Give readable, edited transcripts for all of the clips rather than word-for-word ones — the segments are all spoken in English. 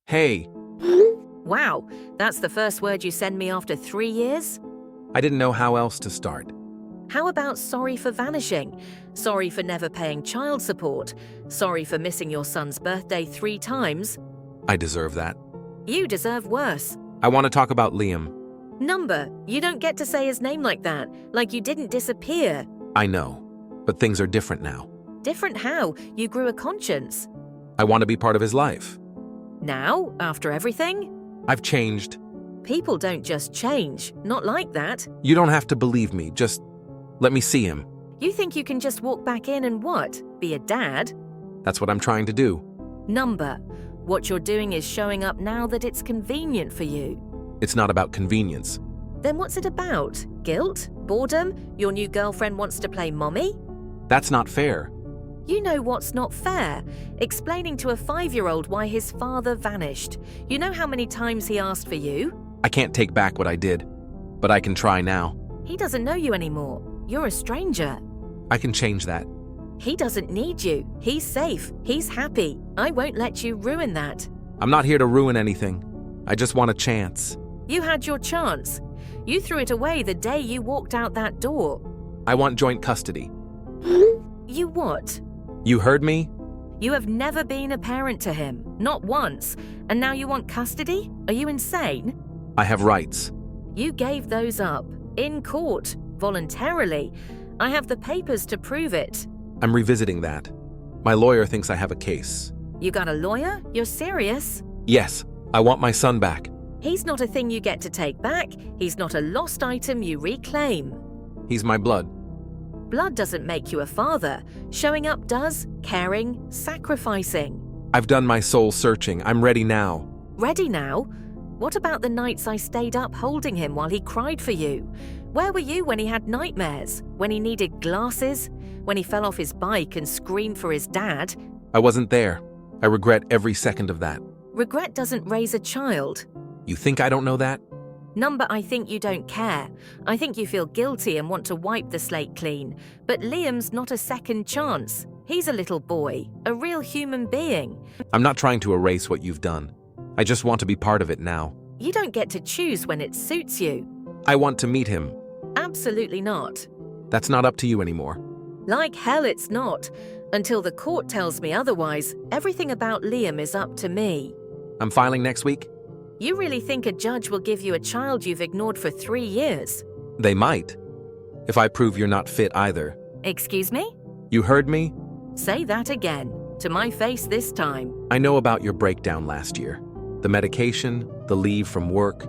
Hey, Wow, that's the first word you send me after 3 years? I didn't know how else to start. How about sorry for vanishing? Sorry for never paying child support? Sorry for missing your son's birthday 3 times? I deserve that. You deserve worse. I want to talk about Liam. Number, you don't get to say his name like that, like you didn't disappear. I know, but things are different now. Different how? You grew a conscience. I want to be part of his life. Now, after everything? I've changed. People don't just change, not like that. You don't have to believe me, just let me see him. You think you can just walk back in and what? Be a dad? That's what I'm trying to do. Number, what you're doing is showing up now that it's convenient for you. It's not about convenience. Then what's it about? Guilt? Boredom? Your new girlfriend wants to play mommy? That's not fair. You know what's not fair? Explaining to a 5-year-old why his father vanished. You know how many times he asked for you? I can't take back what I did, but I can try now. He doesn't know you anymore. You're a stranger. I can change that. He doesn't need you. He's safe. He's happy. I won't let you ruin that. I'm not here to ruin anything. I just want a chance. You had your chance. You threw it away the day you walked out that door. I want joint custody. You what? You heard me? You have never been a parent to him, not once, and now you want custody? Are you insane? I have rights. You gave those up, in court, voluntarily. I have the papers to prove it. I'm revisiting that. My lawyer thinks I have a case. You got a lawyer? You're serious? Yes, I want my son back. He's not a thing you get to take back. He's not a lost item you reclaim. He's my blood. Blood doesn't make you a father. Showing up does, caring, sacrificing. I've done my soul searching. I'm ready now. Ready now? What about the nights I stayed up holding him while he cried for you? Where were you when he had nightmares? When he needed glasses? When he fell off his bike and screamed for his dad? I wasn't there. I regret every second of that. Regret doesn't raise a child. You think I don't know that? Number, I think you don't care. I think you feel guilty and want to wipe the slate clean. But Liam's not a second chance. He's a little boy, a real human being. I'm not trying to erase what you've done. I just want to be part of it now. You don't get to choose when it suits you. I want to meet him. Absolutely not. That's not up to you anymore. Like hell it's not. Until the court tells me otherwise, everything about Liam is up to me. I'm filing next week? You really think a judge will give you a child you've ignored for 3 years? They might. If I prove you're not fit either. Excuse me? You heard me? Say that again. To my face this time. I know about your breakdown last year. The medication, the leave from work.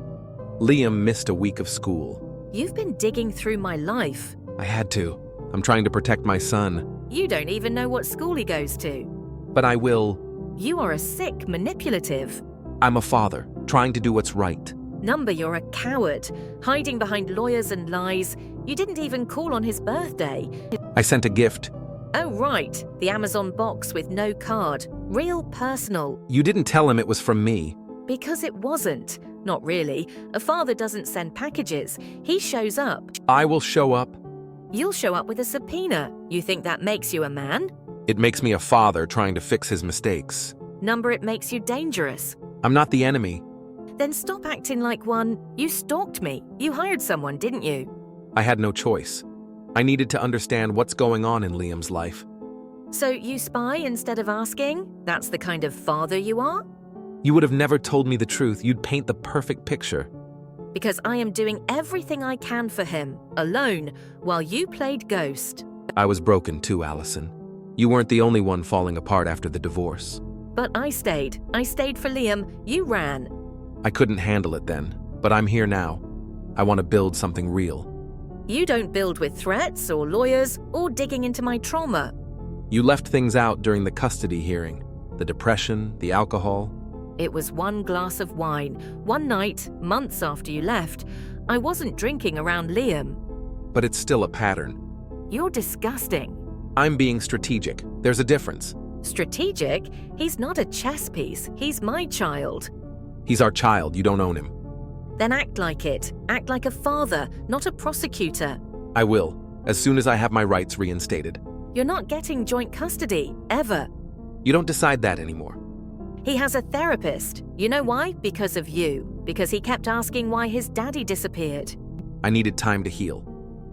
Liam missed a week of school. You've been digging through my life. I had to. I'm trying to protect my son. You don't even know what school he goes to. But I will. You are a sick manipulative. I'm a father, trying to do what's right. Number, you're a coward, hiding behind lawyers and lies. You didn't even call on his birthday. I sent a gift. Oh, right, the Amazon box with no card. Real personal. You didn't tell him it was from me. Because it wasn't. Not really. A father doesn't send packages. He shows up. I will show up. You'll show up with a subpoena. You think that makes you a man? It makes me a father trying to fix his mistakes. Number, it makes you dangerous. I'm not the enemy. Then stop acting like one. You stalked me. You hired someone, didn't you? I had no choice. I needed to understand what's going on in Liam's life. So you spy instead of asking? That's the kind of father you are? You would have never told me the truth. You'd paint the perfect picture. Because I am doing everything I can for him, alone, while you played ghost. I was broken too, Allison. You weren't the only one falling apart after the divorce. But I stayed. I stayed for Liam. You ran. I couldn't handle it then, but I'm here now. I want to build something real. You don't build with threats or lawyers or digging into my trauma. You left things out during the custody hearing. The depression, the alcohol. It was one glass of wine. One night, months after you left. I wasn't drinking around Liam. But it's still a pattern. You're disgusting. I'm being strategic. There's a difference. Strategic? He's not a chess piece. He's my child. He's our child. You don't own him. Then act like it. Act like a father, not a prosecutor. I will, as soon as I have my rights reinstated. You're not getting joint custody, ever. You don't decide that anymore. He has a therapist. You know why? Because of you. Because he kept asking why his daddy disappeared. I needed time to heal.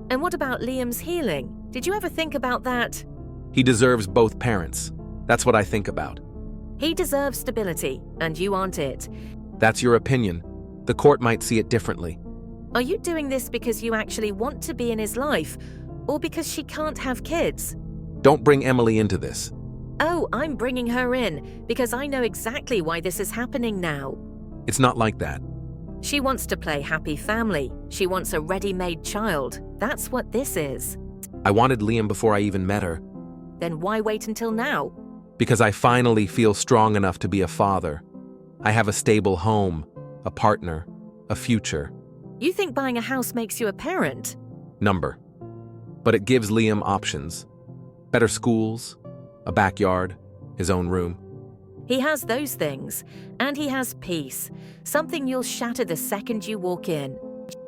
And what about Liam's healing? Did you ever think about that? He deserves both parents. That's what I think about. He deserves stability, and you aren't it. That's your opinion. The court might see it differently. Are you doing this because you actually want to be in his life, or because she can't have kids? Don't bring Emily into this. Oh, I'm bringing her in because I know exactly why this is happening now. It's not like that. She wants to play happy family. She wants a ready-made child. That's what this is. I wanted Liam before I even met her. Then why wait until now? Because I finally feel strong enough to be a father. I have a stable home, a partner, a future. You think buying a house makes you a parent? Number. But it gives Liam options. Better schools, a backyard, his own room. He has those things, and he has peace, something you'll shatter the second you walk in.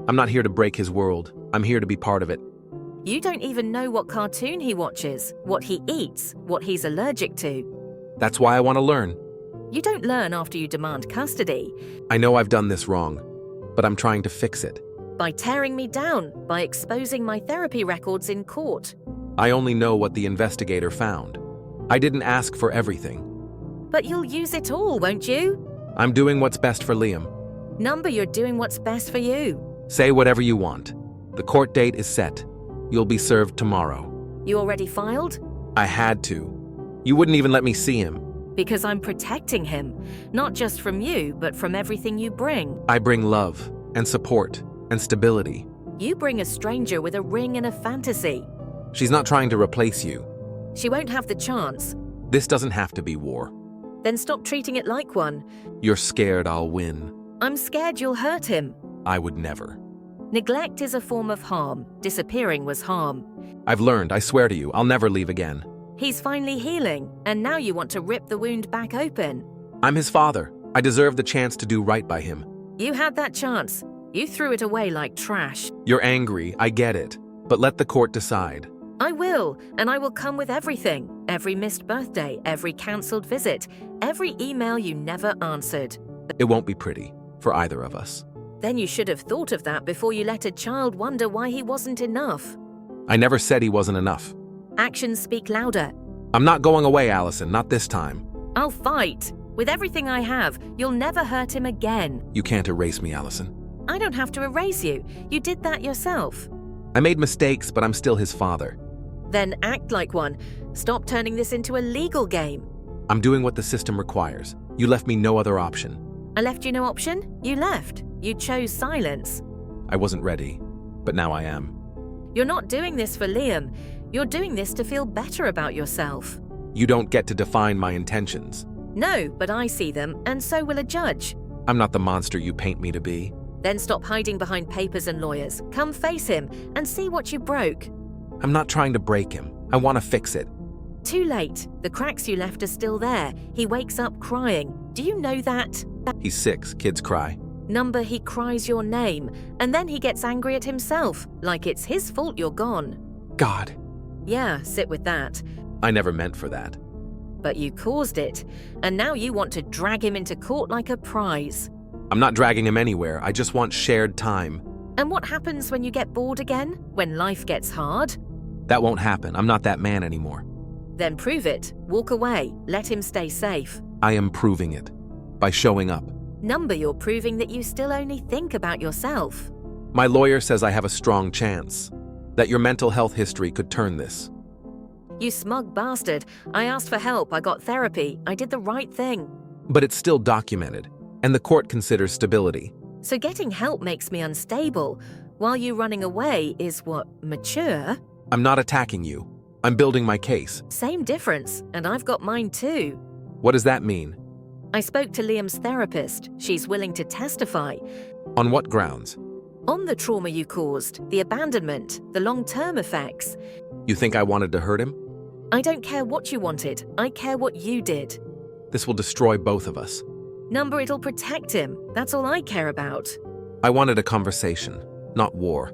I'm not here to break his world. I'm here to be part of it. You don't even know what cartoon he watches, what he eats, what he's allergic to. That's why I want to learn. You don't learn after you demand custody. I know I've done this wrong, but I'm trying to fix it. By tearing me down, by exposing my therapy records in court. I only know what the investigator found. I didn't ask for everything. But you'll use it all, won't you? I'm doing what's best for Liam. Number, you're doing what's best for you. Say whatever you want. The court date is set. You'll be served tomorrow. You already filed? I had to. You wouldn't even let me see him. Because I'm protecting him, not just from you, but from everything you bring. I bring love and support and stability. You bring a stranger with a ring and a fantasy. She's not trying to replace you. She won't have the chance. This doesn't have to be war. Then stop treating it like one. You're scared I'll win. I'm scared you'll hurt him. I would never. Neglect is a form of harm. Disappearing was harm. I've learned, I swear to you, I'll never leave again. He's finally healing, and now you want to rip the wound back open. I'm his father. I deserve the chance to do right by him. You had that chance. You threw it away like trash. You're angry, I get it. But let the court decide. I will, and I will come with everything. Every missed birthday, every cancelled visit, every email you never answered. It won't be pretty, for either of us. Then you should have thought of that before you let a child wonder why he wasn't enough. I never said he wasn't enough. Actions speak louder. I'm not going away, Allison, not this time. I'll fight. With everything I have, you'll never hurt him again. You can't erase me, Allison. I don't have to erase you. You did that yourself. I made mistakes, but I'm still his father. Then act like one. Stop turning this into a legal game. I'm doing what the system requires. You left me no other option. I left you no option? You left. You chose silence. I wasn't ready, but now I am. You're not doing this for Liam. You're doing this to feel better about yourself. You don't get to define my intentions. No, but I see them, and so will a judge. I'm not the monster you paint me to be. Then stop hiding behind papers and lawyers. Come face him and see what you broke. I'm not trying to break him. I want to fix it. Too late. The cracks you left are still there. He wakes up crying. Do you know that? He's 6. Kids cry. Number, he cries your name, and then he gets angry at himself, like it's his fault you're gone. God. Yeah, sit with that. I never meant for that. But you caused it, and now you want to drag him into court like a prize. I'm not dragging him anywhere. I just want shared time. And what happens when you get bored again? When life gets hard? That won't happen. I'm not that man anymore. Then prove it. Walk away. Let him stay safe. I am proving it. By showing up. Number, you're proving that you still only think about yourself. My lawyer says I have a strong chance. That your mental health history could turn this. You smug bastard. I asked for help. I got therapy. I did the right thing. But it's still documented. And the court considers stability. So getting help makes me unstable, while you running away is what, mature? I'm not attacking you. I'm building my case. Same difference, and I've got mine too. What does that mean? I spoke to Liam's therapist. She's willing to testify. On what grounds? On the trauma you caused, the abandonment, the long-term effects. You think I wanted to hurt him? I don't care what you wanted. I care what you did. This will destroy both of us. Number, it'll protect him. That's all I care about. I wanted a conversation, not war.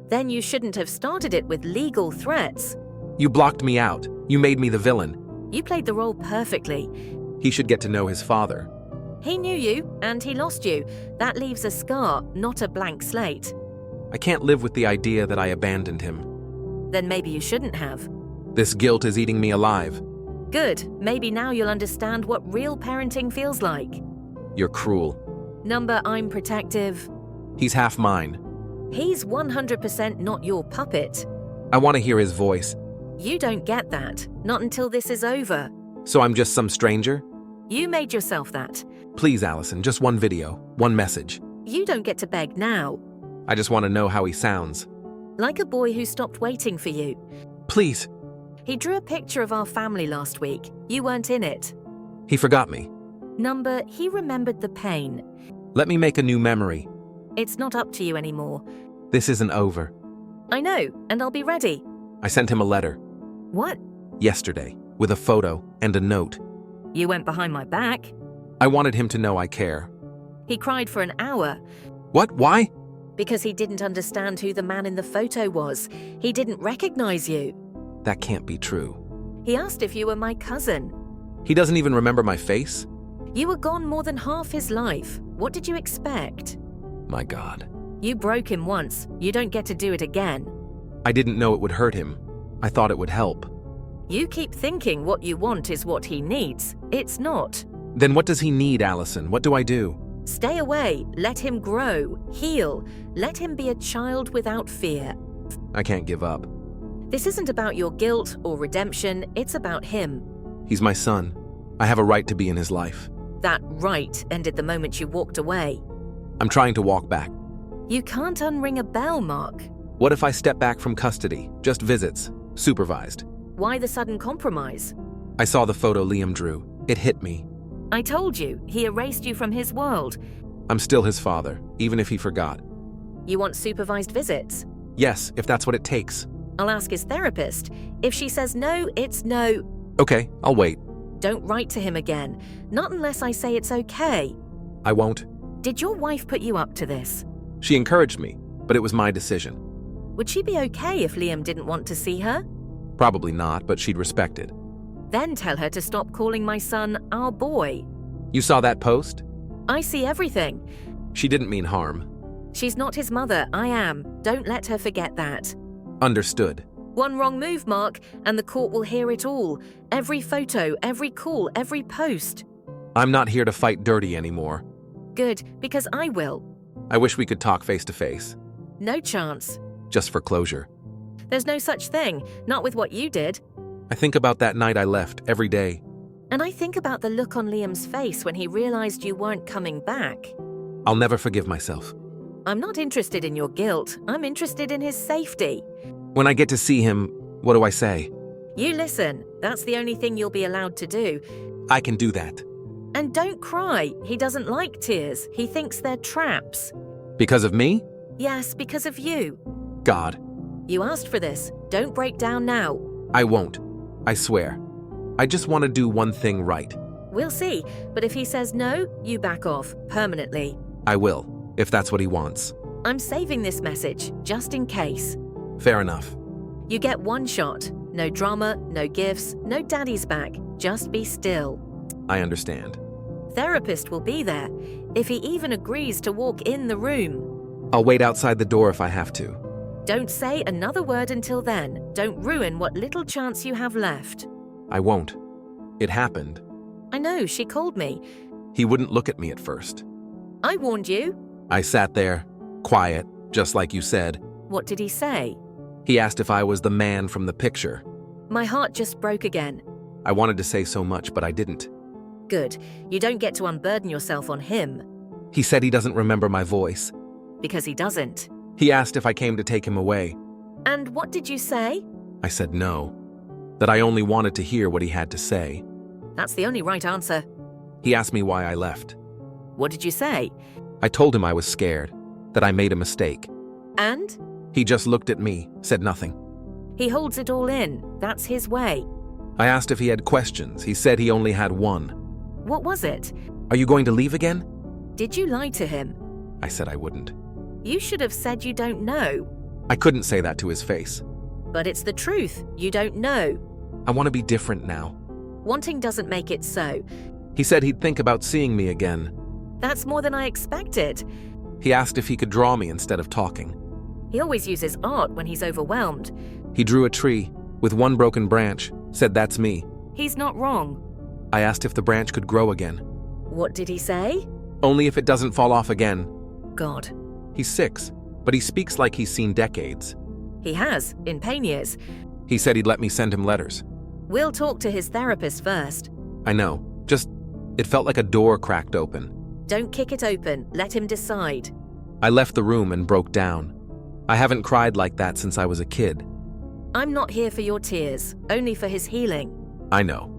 Then you shouldn't have started it with legal threats. You blocked me out. You made me the villain. You played the role perfectly. He should get to know his father. He knew you, and he lost you. That leaves a scar, not a blank slate. I can't live with the idea that I abandoned him. Then maybe you shouldn't have. This guilt is eating me alive. Good. Maybe now you'll understand what real parenting feels like. You're cruel. Number, I'm protective. He's half mine. He's 100% not your puppet. I want to hear his voice. You don't get that. Not until this is over. So I'm just some stranger? You made yourself that. Please, Allison, just one video, one message. You don't get to beg now. I just want to know how he sounds. Like a boy who stopped waiting for you. Please. He drew a picture of our family last week. You weren't in it. He forgot me. Number, he remembered the pain. Let me make a new memory. It's not up to you anymore. This isn't over. I know, and I'll be ready. I sent him a letter. What? Yesterday, with a photo and a note. You went behind my back? I wanted him to know I care. He cried for an hour. What? Why? Because he didn't understand who the man in the photo was. He didn't recognize you. That can't be true. He asked if you were my cousin. He doesn't even remember my face? You were gone more than half his life. What did you expect? My God. You broke him once. You don't get to do it again. I didn't know it would hurt him. I thought it would help. You keep thinking what you want is what he needs. It's not. Then what does he need, Allison? What do I do? Stay away. Let him grow. Heal. Let him be a child without fear. I can't give up. This isn't about your guilt or redemption. It's about him. He's my son. I have a right to be in his life. That right ended the moment you walked away. I'm trying to walk back. You can't unring a bell, Mark. What if I step back from custody? Just visits. Supervised. Why the sudden compromise? I saw the photo Liam drew. It hit me. I told you, he erased you from his world. I'm still his father, even if he forgot. You want supervised visits? Yes, if that's what it takes. I'll ask his therapist. If she says no, it's no. Okay, I'll wait. Don't write to him again. Not unless I say it's okay. I won't. Did your wife put you up to this? She encouraged me, but it was my decision. Would she be okay if Liam didn't want to see her? Probably not, but she'd respect it. Then tell her to stop calling my son our boy. You saw that post? I see everything. She didn't mean harm. She's not his mother, I am. Don't let her forget that. Understood. One wrong move, Mark, and the court will hear it all. Every photo, every call, every post. I'm not here to fight dirty anymore. Good, because I will. I wish we could talk face to face. No chance. Just for closure. There's no such thing, not with what you did. I think about that night I left every day. And I think about the look on Liam's face when he realized you weren't coming back. I'll never forgive myself. I'm not interested in your guilt. I'm interested in his safety. When I get to see him, what do I say? You listen. That's the only thing you'll be allowed to do. I can do that. And don't cry. He doesn't like tears. He thinks they're traps. Because of me? Yes, because of you. God. You asked for this. Don't break down now. I won't. I swear. I just want to do one thing right. We'll see. But if he says no, you back off. Permanently. I will, if that's what he wants. I'm saving this message, just in case. Fair enough. You get one shot. No drama, no gifts, no daddy's back. Just be still. I understand. Therapist will be there, if he even agrees to walk in the room. I'll wait outside the door if I have to. Don't say another word until then. Don't ruin what little chance you have left. I won't. It happened. I know, she called me. He wouldn't look at me at first. I warned you. I sat there, quiet, just like you said. What did he say? He asked if I was the man from the picture. My heart just broke again. I wanted to say so much, but I didn't. Good. You don't get to unburden yourself on him. He said he doesn't remember my voice. Because he doesn't. He asked if I came to take him away. And what did you say? I said no. That I only wanted to hear what he had to say. That's the only right answer. He asked me why I left. What did you say? I told him I was scared, that I made a mistake. And? He just looked at me, said nothing. He holds it all in. That's his way. I asked if he had questions. He said he only had one. What was it? Are you going to leave again? Did you lie to him? I said I wouldn't. You should have said you don't know. I couldn't say that to his face. But it's the truth. You don't know. I want to be different now. Wanting doesn't make it so. He said he'd think about seeing me again. That's more than I expected. He asked if he could draw me instead of talking. He always uses art when he's overwhelmed. He drew a tree with one broken branch, said that's me. He's not wrong. I asked if the branch could grow again. What did he say? Only if it doesn't fall off again. God. He's 6, but he speaks like he's seen decades. He has, in pain years. He said he'd let me send him letters. We'll talk to his therapist first. I know, it felt like a door cracked open. Don't kick it open, let him decide. I left the room and broke down. I haven't cried like that since I was a kid. I'm not here for your tears, only for his healing. I know,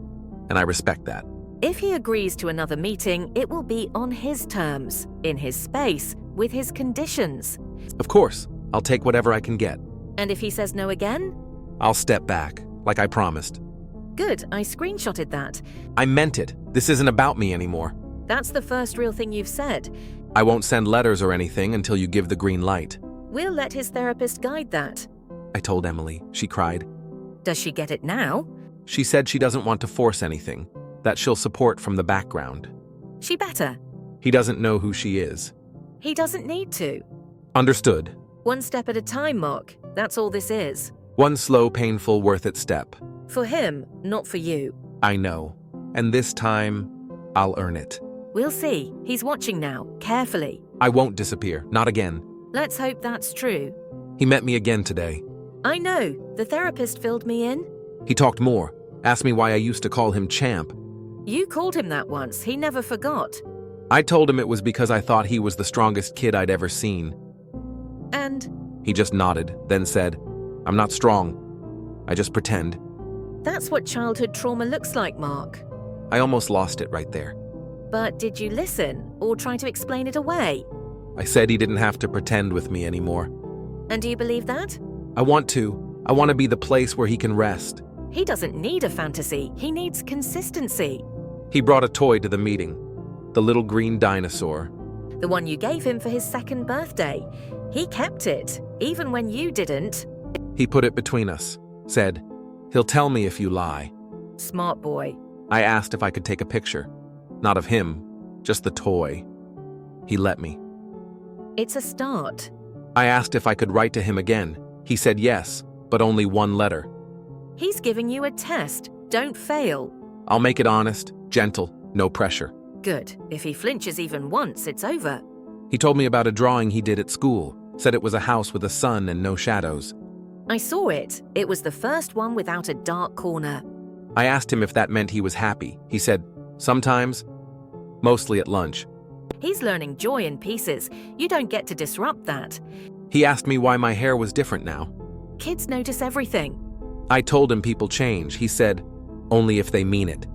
and I respect that. If he agrees to another meeting, it will be on his terms, in his space, with his conditions. Of course, I'll take whatever I can get. And if he says no again? I'll step back, like I promised. Good, I screenshotted that. I meant it. This isn't about me anymore. That's the first real thing you've said. I won't send letters or anything until you give the green light. We'll let his therapist guide that. I told Emily. She cried. Does she get it now? She said she doesn't want to force anything, that she'll support from the background. She better. He doesn't know who she is. He doesn't need to. Understood. One step at a time, Mark. That's all this is. One slow, painful, worth it step. For him, not for you. I know. And this time, I'll earn it. We'll see. He's watching now, carefully. I won't disappear. Not again. Let's hope that's true. He met me again today. I know. The therapist filled me in. He talked more. Asked me why I used to call him Champ. You called him that once. He never forgot. I told him it was because I thought he was the strongest kid I'd ever seen. And? He just nodded, then said, I'm not strong. I just pretend. That's what childhood trauma looks like, Mark. I almost lost it right there. But did you listen or try to explain it away? I said he didn't have to pretend with me anymore. And do you believe that? I want to. I want to be the place where he can rest. He doesn't need a fantasy. He needs consistency. He brought a toy to the meeting. The little green dinosaur. The one you gave him for his 2nd birthday. He kept it, even when you didn't. He put it between us. Said, he'll tell me if you lie. Smart boy. I asked if I could take a picture. Not of him, just the toy. He let me. It's a start. I asked if I could write to him again. He said yes, but only one letter. He's giving you a test. Don't fail. I'll make it honest, gentle, no pressure. Good. If he flinches even once, it's over. He told me about a drawing he did at school. Said it was a house with a sun and no shadows. I saw it. It was the first one without a dark corner. I asked him if that meant he was happy. He said, sometimes, mostly at lunch. He's learning joy in pieces. You don't get to disrupt that. He asked me why my hair was different now. Kids notice everything. I told him people change. He said, only if they mean it.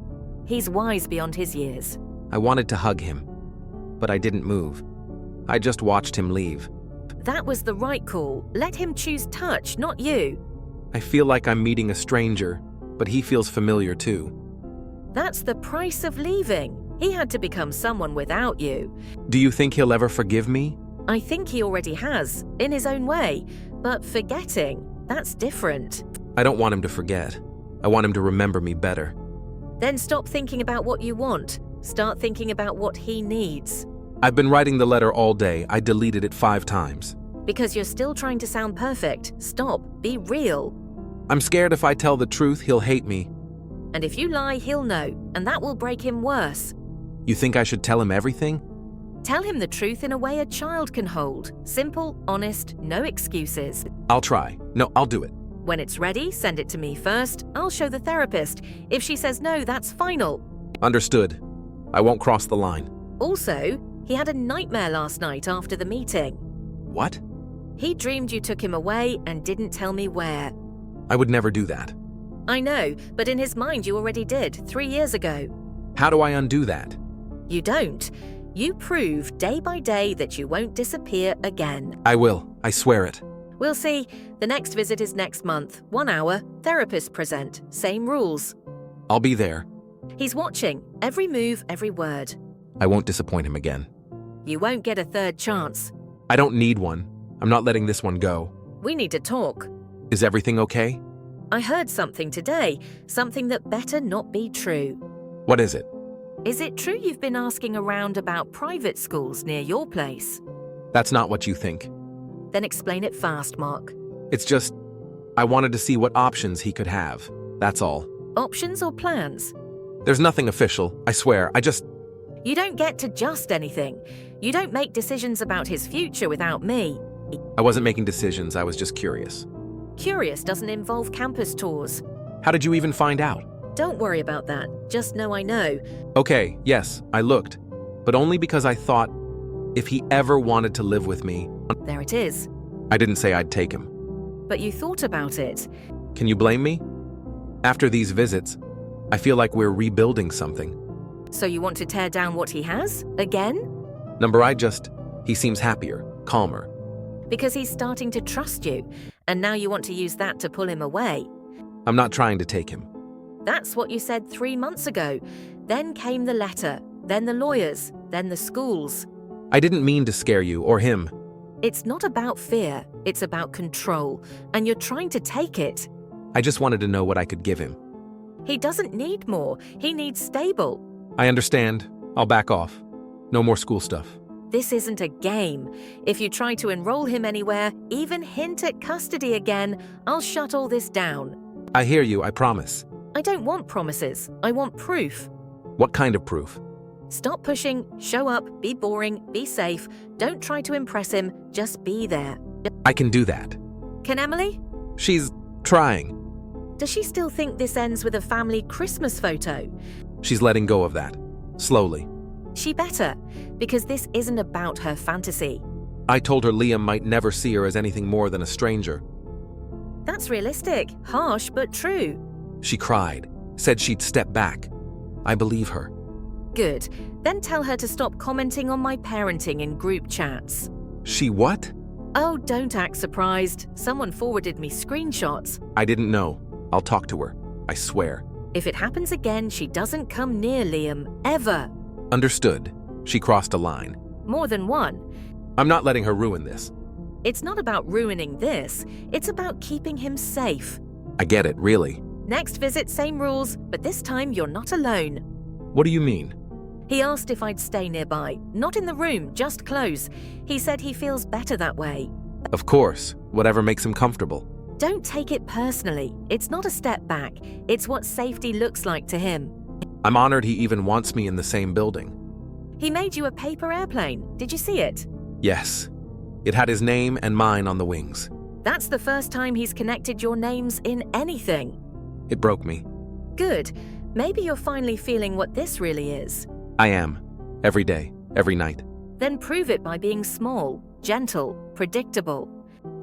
He's wise beyond his years. I wanted to hug him, but I didn't move. I just watched him leave. That was the right call. Let him choose touch, not you. I feel like I'm meeting a stranger, but he feels familiar too. That's the price of leaving. He had to become someone without you. Do you think he'll ever forgive me? I think he already has, in his own way. But forgetting, that's different. I don't want him to forget. I want him to remember me better. Then stop thinking about what you want. Start thinking about what he needs. I've been writing the letter all day. I deleted it 5 times. Because you're still trying to sound perfect. Stop. Be real. I'm scared if I tell the truth, he'll hate me. And if you lie, he'll know, and that will break him worse. You think I should tell him everything? Tell him the truth in a way a child can hold. Simple, honest, no excuses. I'll try. No, I'll do it. When it's ready, send it to me first. I'll show the therapist. If she says no, that's final. Understood. I won't cross the line. Also, he had a nightmare last night after the meeting. What? He dreamed you took him away and didn't tell me where. I would never do that. I know, but in his mind you already did, 3 years ago. How do I undo that? You don't. You prove day by day that you won't disappear again. I will. I swear it. We'll see. The next visit is next month. 1 hour. Therapist present. Same rules. I'll be there. He's watching. Every move, every word. I won't disappoint him again. You won't get a third chance. I don't need one. I'm not letting this one go. We need to talk. Is everything okay? I heard something today. Something that better not be true. What is it? Is it true you've been asking around about private schools near your place? That's not what you think. Then explain it fast, Mark. It's just, I wanted to see what options he could have. That's all. Options or plans? There's nothing official, I swear. You don't get to just anything. You don't make decisions about his future without me. I wasn't making decisions, I was just curious. Curious doesn't involve campus tours. How did you even find out? Don't worry about that. Just know I know. Okay, yes, I looked. But only because I thought, if he ever wanted to live with me, There it is. I didn't say I'd take him. But you thought about it. Can you blame me? After these visits, I feel like we're rebuilding something. So you want to tear down what he has? Again? He seems happier, calmer. Because he's starting to trust you, and now you want to use that to pull him away. I'm not trying to take him. That's what you said 3 months ago. Then came the letter, then the lawyers, then the schools. I didn't mean to scare you or him. It's not about fear, it's about control, and you're trying to take it. I just wanted to know what I could give him. He doesn't need more, he needs stable. I understand. I'll back off. No more school stuff. This isn't a game. If you try to enroll him anywhere, even hint at custody again, I'll shut all this down. I hear you, I promise. I don't want promises, I want proof. What kind of proof? Stop pushing, show up, be boring, be safe. Don't try to impress him, just be there. I can do that. Can Emily? She's trying. Does she still think this ends with a family Christmas photo? She's letting go of that. Slowly. She better, because this isn't about her fantasy. I told her Liam might never see her as anything more than a stranger. That's realistic, harsh but true. She cried, said she'd step back. I believe her. Good. Then tell her to stop commenting on my parenting in group chats. She what? Oh, don't act surprised. Someone forwarded me screenshots. I didn't know. I'll talk to her. I swear. If it happens again, she doesn't come near Liam, ever. Understood. She crossed a line. More than one. I'm not letting her ruin this. It's not about ruining this. It's about keeping him safe. I get it, really. Next visit, same rules, but this time you're not alone. What do you mean? He asked if I'd stay nearby. Not in the room, just close. He said he feels better that way. Of course. Whatever makes him comfortable. Don't take it personally. It's not a step back. It's what safety looks like to him. I'm honored he even wants me in the same building. He made you a paper airplane. Did you see it? Yes. It had his name and mine on the wings. That's the first time he's connected your names in anything. It broke me. Good. Maybe you're finally feeling what this really is. I am. Every day. Every night. Then prove it by being small, gentle, predictable.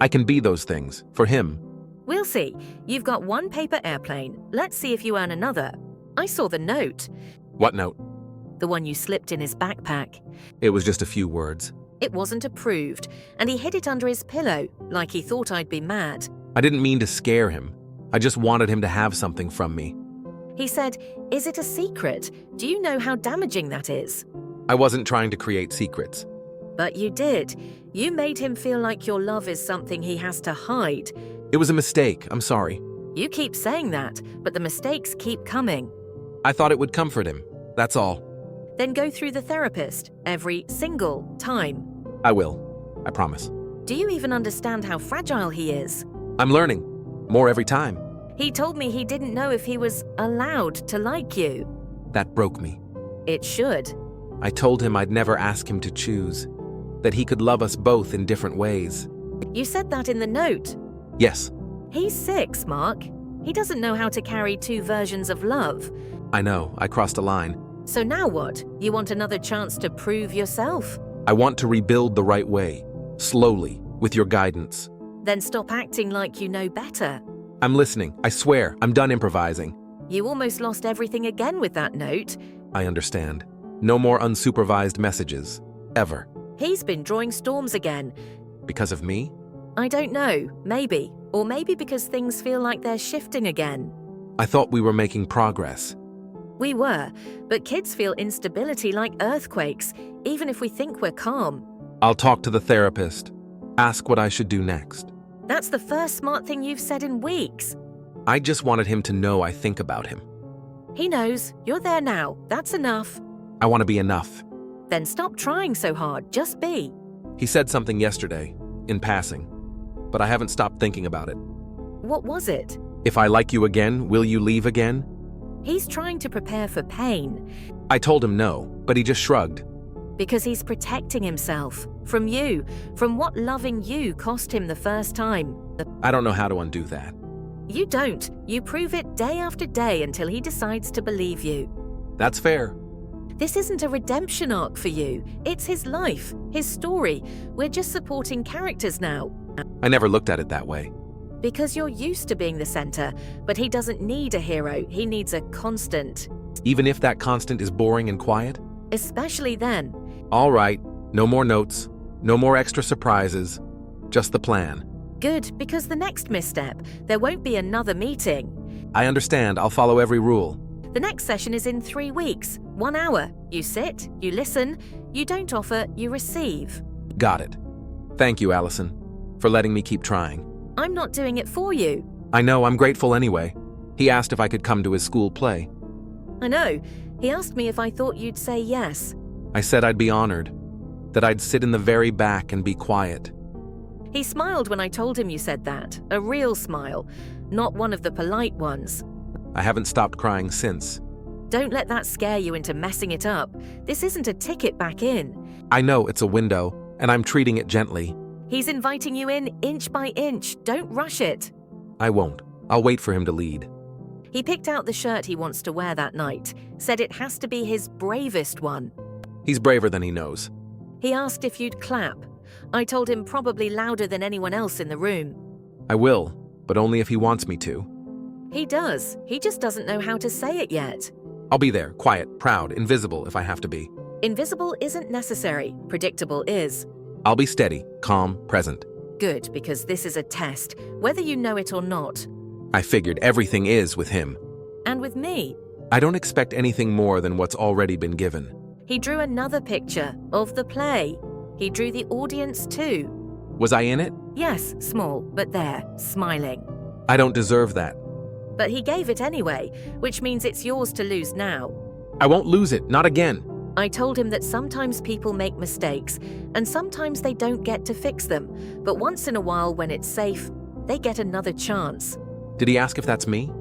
I can be those things. For him. We'll see. You've got one paper airplane. Let's see if you earn another. I saw the note. What note? The one you slipped in his backpack. It was just a few words. It wasn't approved, and he hid it under his pillow, like he thought I'd be mad. I didn't mean to scare him. I just wanted him to have something from me. He said, "Is it a secret? Do you know how damaging that is?" I wasn't trying to create secrets. But you did. You made him feel like your love is something he has to hide. It was a mistake. I'm sorry. You keep saying that, but the mistakes keep coming. I thought it would comfort him. That's all. Then go through the therapist every single time. I will. I promise. Do you even understand how fragile he is? I'm learning. More every time. He told me he didn't know if he was allowed to like you. That broke me. It should. I told him I'd never ask him to choose. That he could love us both in different ways. You said that in the note. Yes. He's 6, Mark. He doesn't know how to carry two versions of love. I know. I crossed a line. So now what? You want another chance to prove yourself? I want to rebuild the right way. Slowly. With your guidance. Then stop acting like you know better. I'm listening. I swear. I'm done improvising. You almost lost everything again with that note. I understand. No more unsupervised messages. Ever. He's been drawing storms again. Because of me? I don't know. Maybe. Or maybe because things feel like they're shifting again. I thought we were making progress. We were, but kids feel instability like earthquakes, even if we think we're calm. I'll talk to the therapist. Ask what I should do next. That's the first smart thing you've said in weeks. I just wanted him to know I think about him. He knows. You're there now. That's enough. I want to be enough. Then stop trying so hard, just be. He said something yesterday, in passing, but I haven't stopped thinking about it. What was it? If I like you again, will you leave again? He's trying to prepare for pain I told him no, but he just shrugged. because he's protecting himself from you, from what loving you cost him the first time. I don't know how to undo that. You don't. You prove it day after day until he decides to believe you. That's fair. This isn't a redemption arc for you. It's his life, his story. We're just supporting characters now. I never looked at it that way. Because you're used to being the center, but he doesn't need a hero. He needs a constant. Even if that constant is boring and quiet? Especially then. All right, no more notes, no more extra surprises, just the plan. Good, because the next misstep, there won't be another meeting. I understand, I'll follow every rule. The next session is in 3 weeks, 1 hour. You sit, you listen, you don't offer, you receive. Got it. Thank you, Allison, for letting me keep trying. I'm not doing it for you. I know, I'm grateful anyway. He asked if I could come to his school play. I know. He asked me if I thought you'd say yes. I said I'd be honored, that I'd sit in the very back and be quiet. He smiled when I told him you said that. A real smile, not one of the polite ones. I haven't stopped crying since. Don't let that scare you into messing it up. This isn't a ticket back in. I know it's a window, and I'm treating it gently. He's inviting you in inch by inch. Don't rush it. I won't. I'll wait for him to lead. He picked out the shirt he wants to wear that night, said it has to be his bravest one. He's braver than he knows. He asked if you'd clap. I told him probably louder than anyone else in the room. I will, but only if he wants me to. He does. He just doesn't know how to say it yet. I'll be there, quiet, proud, invisible if I have to be. Invisible isn't necessary. Predictable is. I'll be steady, calm, present. Good, because this is a test, whether you know it or not. I figured everything is with him. And with me. I don't expect anything more than what's already been given. He drew another picture of the play. He drew the audience too. Was I in it? Yes, small, but there, smiling. I don't deserve that. But he gave it anyway, which means it's yours to lose now. I won't lose it, not again. I told him that sometimes people make mistakes, and sometimes they don't get to fix them, but once in a while when it's safe, they get another chance. Did he ask if that's me?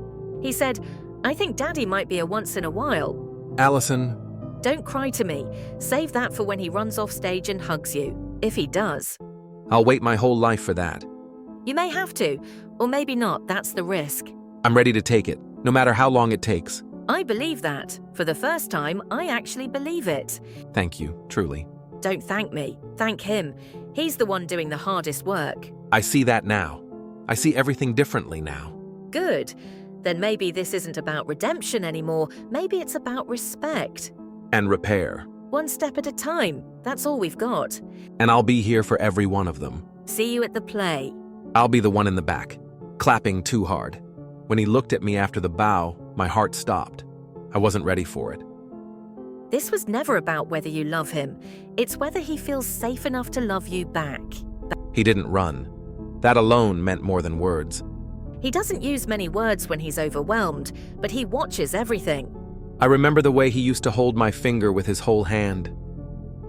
He said, I think Daddy might be a once in a while. Allison, Don't cry to me. Save that for when he runs off stage and hugs you, if he does. I'll wait my whole life for that. You may have to, or maybe not, that's the risk. I'm ready to take it, no matter how long it takes. I believe that. For the first time, I actually believe it. Thank you, truly. Don't thank me. Thank him. He's the one doing the hardest work. I see that now. I see everything differently now. Good. Then maybe this isn't about redemption anymore. Maybe it's about respect. And repair. One step at a time. That's all we've got. And I'll be here for every one of them. See you at the play. I'll be the one in the back, clapping too hard. When he looked at me after the bow, my heart stopped. I wasn't ready for it. This was never about whether you love him. It's whether he feels safe enough to love you back. He didn't run. That alone meant more than words. He doesn't use many words when he's overwhelmed, but he watches everything. I remember the way he used to hold my finger with his whole hand.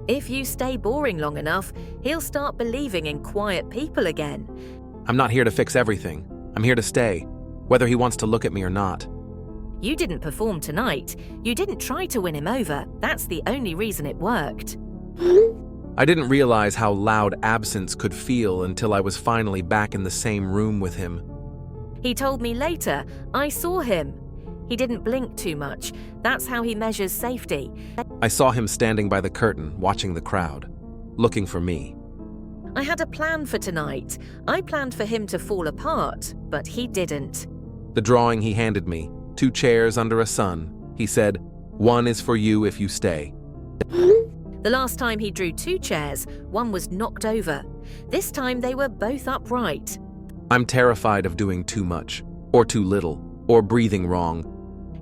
If you stay boring long enough, he'll start believing in quiet people again. I'm not here to fix everything. I'm here to stay, whether he wants to look at me or not. You didn't perform tonight. You didn't try to win him over. That's the only reason it worked. I didn't realize how loud absence could feel until I was finally back in the same room with him. He told me later, I saw him. He didn't blink too much. That's how he measures safety. I saw him standing by the curtain, watching the crowd, looking for me. I had a plan for tonight. I planned for him to fall apart, but he didn't. The drawing he handed me, 2 chairs under a sun. He said, "One is for you if you stay." The last time he drew 2 chairs, one was knocked over. This time they were both upright. I'm terrified of doing too much, or too little, or breathing wrong.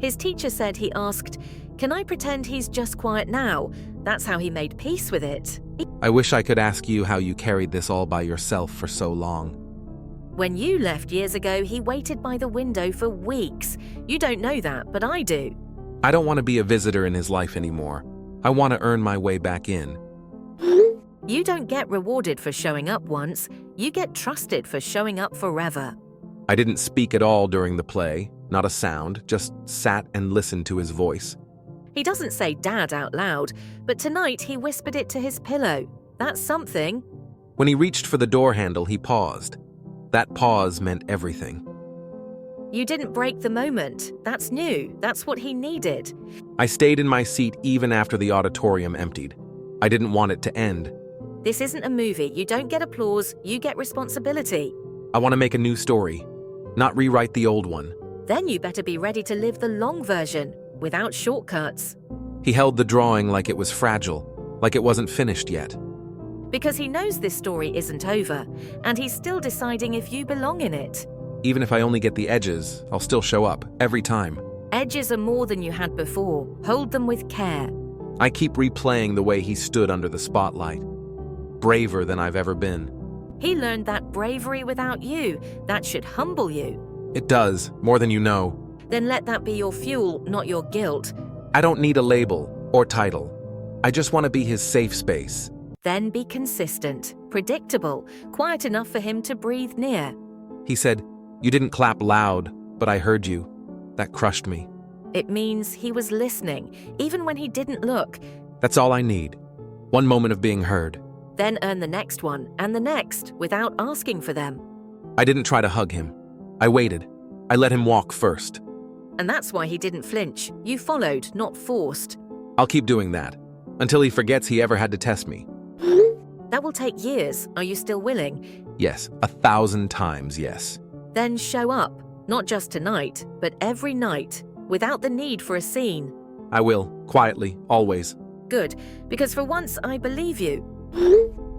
His teacher said he asked, "Can I pretend he's just quiet now?" That's how he made peace with it. I wish I could ask you how you carried this all by yourself for so long. When you left years ago, he waited by the window for weeks. You don't know that, but I do. I don't want to be a visitor in his life anymore. I want to earn my way back in. You don't get rewarded for showing up once, you get trusted for showing up forever. I didn't speak at all during the play, not a sound, just sat and listened to his voice. He doesn't say Dad out loud, but tonight he whispered it to his pillow. That's something. When he reached for the door handle, he paused. That pause meant everything. You didn't break the moment. That's new. That's what he needed. I stayed in my seat even after the auditorium emptied. I didn't want it to end. This isn't a movie. You don't get applause, you get responsibility. I want to make a new story, not rewrite the old one. Then you better be ready to live the long version, without shortcuts. He held the drawing like it was fragile, like it wasn't finished yet. Because he knows this story isn't over, and he's still deciding if you belong in it. Even if I only get the edges, I'll still show up, every time. Edges are more than you had before. Hold them with care. I keep replaying the way he stood under the spotlight. Braver than I've ever been. He learned that bravery without you. That should humble you. It does, more than you know. Then let that be your fuel, not your guilt. I don't need a label or title. I just want to be his safe space. Then be consistent, predictable, quiet enough for him to breathe near. He said, "You didn't clap loud, but I heard you." That crushed me. It means he was listening, even when he didn't look. That's all I need. One moment of being heard. Then earn the next one and the next without asking for them. I didn't try to hug him. I waited. I let him walk first. And that's why he didn't flinch. You followed, not forced. I'll keep doing that, until he forgets he ever had to test me. That will take years. Are you still willing? Yes, 1,000 times yes. Then show up, not just tonight, but every night, without the need for a scene. I will, quietly, always. Good, because for once I believe you.